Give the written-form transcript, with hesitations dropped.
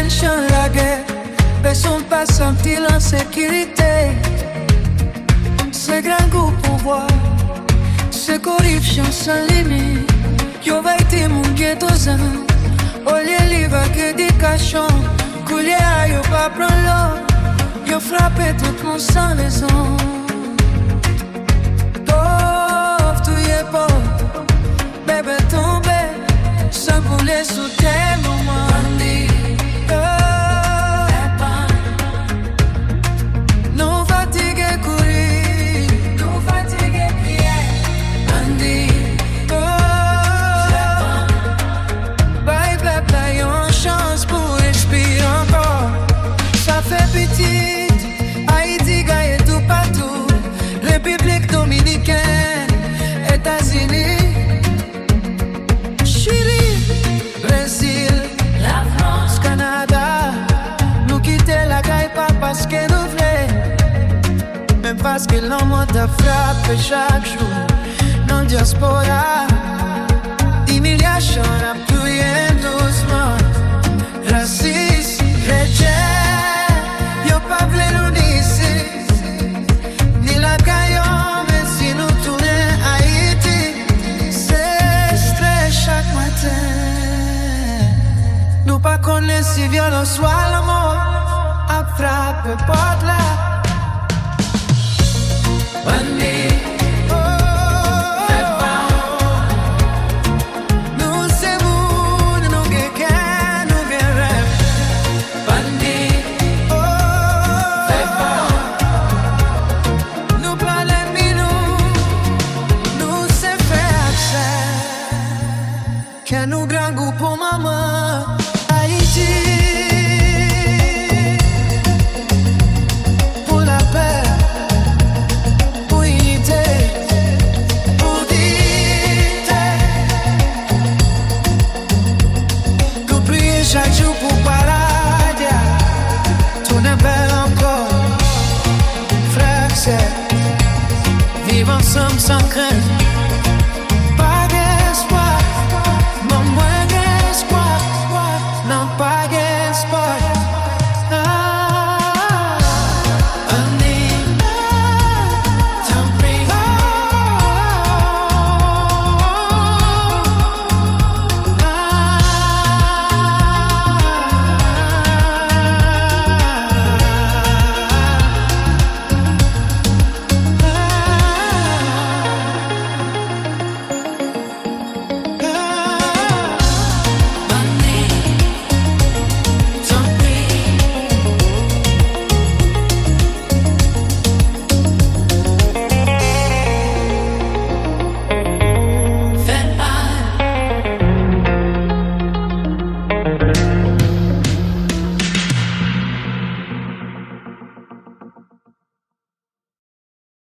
tension, la guerre. Personne pas sentir l'insécurité. C'est grand goût pouvoir, c'est corruption sans limite. Yo va être mon ghetto zan. Au lieu libre que des cachons. Coulier à yo pas prendre l'eau. Yo frappe tout le monde sans raison. Pauvre, tout y est pauvre. Bébé tombé, sans couler sous tes moments. Non fatigué courir, non fatigué prier. Andy, bye bye bye, on chance pour respirer encore. Ça fait pitié, Haïti gagne tout partout. République dominicaine, États-Unis, Chili, Brésil, la France, Canada. Nous quitter la caille pas parce que nous voulons, même parce que l'homme a frappé chaque jour. Dans la diaspora, humiliation n'a plus rien doucement. Raciste, chrétien, y'a pas voulu nous ici. Ni la caille, mais si nous tournons Haïti, c'est stress chaque matin. Nous pas connaissons si violence soit la mort. A frappe porte là. Bandi, nous c'est vous, nous guéquins, nous guérons. Bandi, nous parlons nous c'est faire accès. Qu'un nous grand goût pour maman, Haïti. Chaque jour pour parler, tout n'est belle encore. Frère, c'est vivre ensemble sans crainte.